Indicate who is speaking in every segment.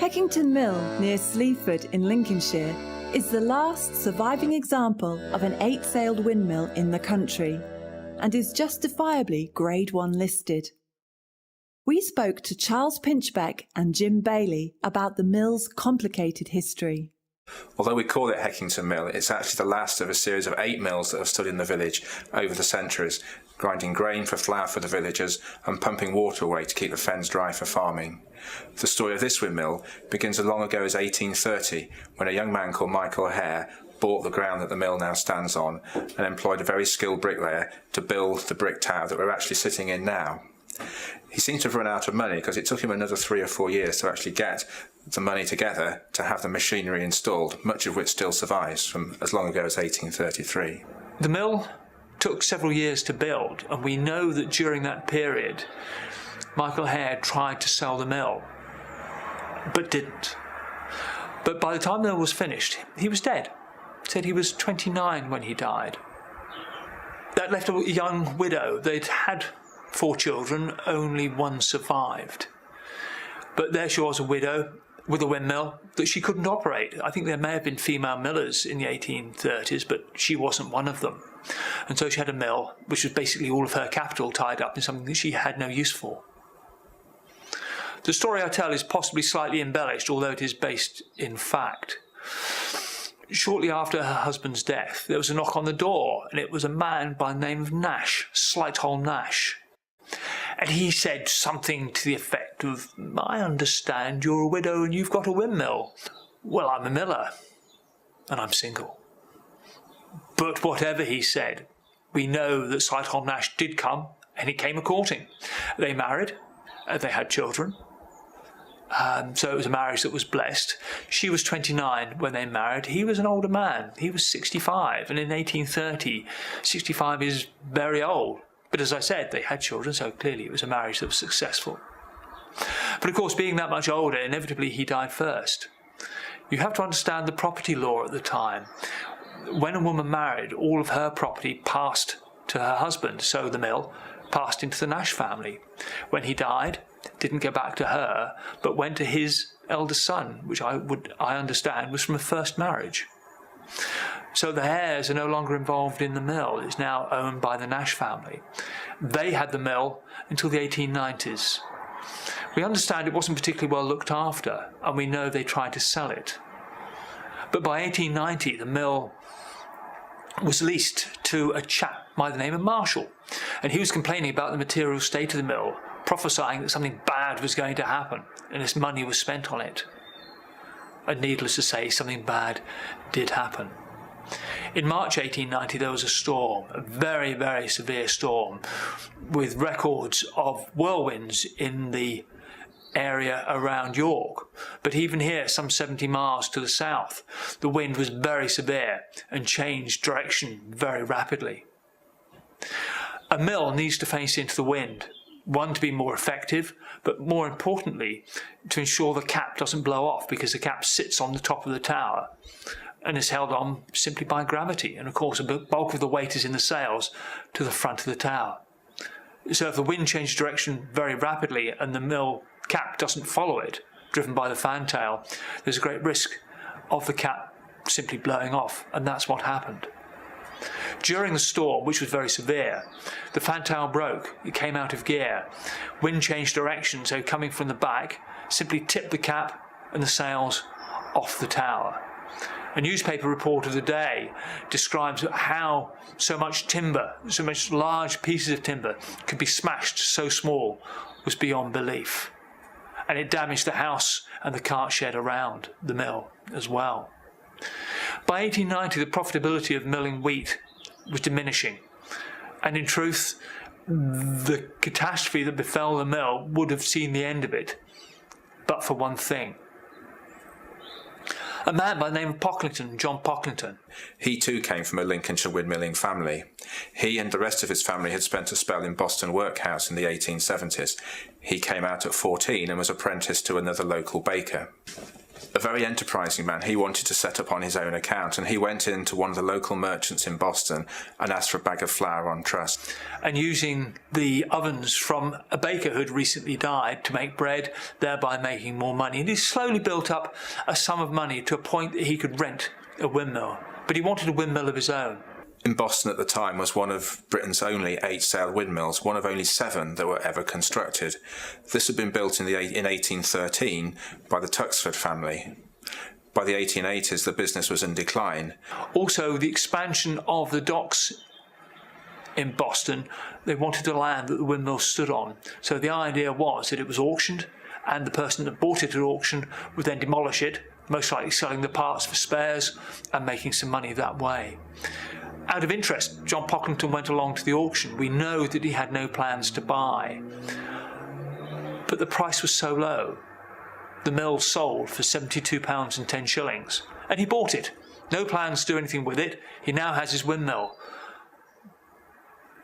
Speaker 1: Heckington Mill, near Sleaford in Lincolnshire, is the last surviving example of an 8-sailed windmill in the country and is justifiably Grade 1 listed. We spoke to Charles Pinchbeck and Jim Bailey about the mill's complicated history.
Speaker 2: Although we call it Heckington Mill, it's actually the last of a series of 8 mills that have stood in the village over the centuries, grinding grain for flour for the villagers and pumping water away to keep the fens dry for farming. The story of this windmill begins as long ago as 1830, when a young man called Michael Hare bought the ground that the mill now stands on and employed a very skilled bricklayer to build the brick tower that we're actually sitting in now. He seemed to have run out of money because it took him another 3 or 4 years to actually get the money together to have the machinery installed, much of which still survives from as long ago as 1833.
Speaker 3: The mill took several years to build, and we know that during that period Michael Hare tried to sell the mill, but didn't. But by the time the mill was finished, he was dead. Said he was 29 when he died. That left a young widow. They'd had 4 children, only one survived. But there she was, a widow with a windmill that she couldn't operate. I think there may have been female millers in the 1830s, but she wasn't one of them. And so she had a mill, which was basically all of her capital tied up in something that she had no use for. The story I tell is possibly slightly embellished, although it is based in fact. Shortly after her husband's death, there was a knock on the door, and it was a man by the name of Nash, Slighthole Nash. And he said something to the effect of, "I understand you're a widow and you've got a windmill." "Well, I'm a miller, and I'm single." But whatever he said, we know that Slighthole Nash did come, and he came a-courting. They married, they had children. So it was a marriage that was blessed. She was 29 when they married. He was an older man. He was 65, and in 1830, 65 is very old. But as I said, they had children, so clearly it was a marriage that was successful. But of course, being that much older, inevitably he died first. You have to understand the property law at the time. When a woman married, all of her property passed to her husband, so the mill passed into the Nash family. When he died, it didn't go back to her, but went to his eldest son, which I understand was from a first marriage. So the Hares are no longer involved in the mill. It's now owned by the Nash family. They had the mill until the 1890s. We understand it wasn't particularly well looked after, and we know they tried to sell it. But by 1890, the mill was leased to a chap by the name of Marshall, and he was complaining about the material state of the mill, prophesying that something bad was going to happen, and this money was spent on it. And needless to say, something bad did happen. In March 1890, there was a storm, a very, very severe storm, with records of whirlwinds in the area around York. But even here, some 70 miles to the south, the wind was very severe and changed direction very rapidly. A mill needs to face into the wind, one, to be more effective, but more importantly, to ensure the cap doesn't blow off, because the cap sits on the top of the tower and is held on simply by gravity. And of course, a bulk of the weight is in the sails to the front of the tower. So if the wind changes direction very rapidly and the mill cap doesn't follow it, driven by the fantail, there's a great risk of the cap simply blowing off, and that's what happened. During the storm, which was very severe, the fantail broke. It came out of gear. Wind changed direction, so coming from the back, simply tipped the cap and the sails off the tower. A newspaper report of the day describes how so much timber, so much large pieces of timber could be smashed so small was beyond belief. And it damaged the house and the cart shed around the mill as well. By 1890, the profitability of milling wheat was diminishing. And in truth, the catastrophe that befell the mill would have seen the end of it, but for one thing. A man by the name of Pocklington, John Pocklington.
Speaker 2: He too came from a Lincolnshire windmilling family. He and the rest of his family had spent a spell in Boston workhouse in the 1870s. He came out at 14 and was apprenticed to another local baker. A very enterprising man, he wanted to set up on his own account, and he went into one of the local merchants in Boston and asked for a bag of flour on trust.
Speaker 3: And using the ovens from a baker who'd recently died to make bread, thereby making more money. And he slowly built up a sum of money to a point that he could rent a windmill. But he wanted a windmill of his own.
Speaker 2: In Boston at the time was one of Britain's only 8-sail windmills, one of only 7 that were ever constructed. This had been built in 1813 by the Tuxford family. By the 1880s, the business was in decline.
Speaker 3: Also, the expansion of the docks in Boston, they wanted the land that the windmill stood on. So the idea was that it was auctioned, and the person that bought it at auction would then demolish it, most likely selling the parts for spares and making some money that way. Out of interest, John Pocklington went along to the auction. We know that he had no plans to buy, but the price was so low. The mill sold for £72 and 10 shillings, and he bought it. No plans to do anything with it. He now has his windmill,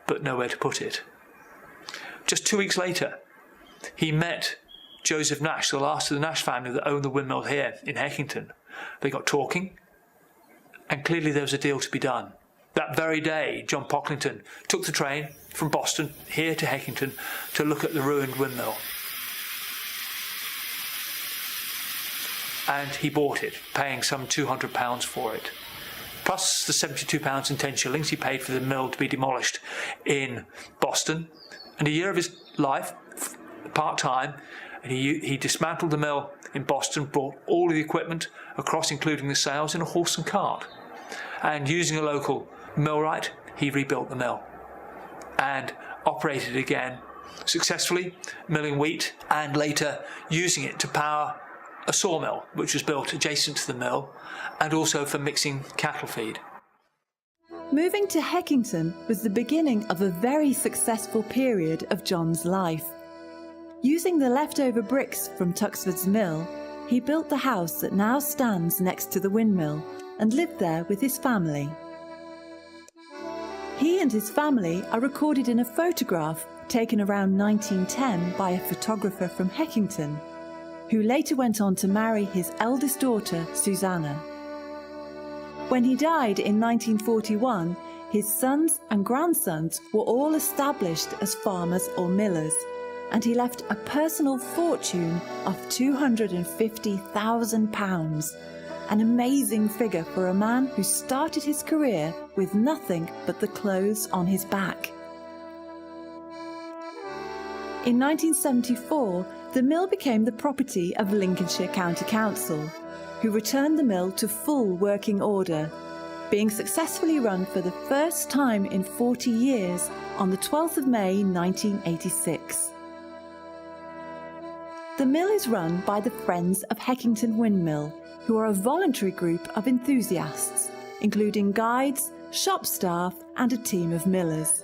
Speaker 3: but nowhere to put it. Just 2 weeks later, he met Joseph Nash, the last of the Nash family that owned the windmill here in Heckington. They got talking, and clearly there was a deal to be done. That very day, John Pocklington took the train from Boston here to Heckington to look at the ruined windmill. And he bought it, paying some £200 for it. Plus the £72 and 10 shillings he paid for the mill to be demolished in Boston. And a year of his life, part-time, and he dismantled the mill in Boston, brought all of the equipment across, including the sails, in a horse and cart. And using a local millwright, he rebuilt the mill and operated again successfully, milling wheat, and later using it to power a sawmill, which was built adjacent to the mill, and also for mixing cattle feed.
Speaker 1: Moving to Heckington was the beginning of a very successful period of John's life. Using the leftover bricks from Tuxford's mill, he built the house that now stands next to the windmill and lived there with his family. He and his family are recorded in a photograph taken around 1910 by a photographer from Heckington, who later went on to marry his eldest daughter, Susanna. When he died in 1941, his sons and grandsons were all established as farmers or millers, and he left a personal fortune of £250,000, an amazing figure for a man who started his career with nothing but the clothes on his back. In 1974, the mill became the property of Lincolnshire County Council, who returned the mill to full working order, being successfully run for the first time in 40 years on the 12th of May 1986. The mill is run by the Friends of Heckington Windmill, who are a voluntary group of enthusiasts, including guides, shop staff and a team of millers.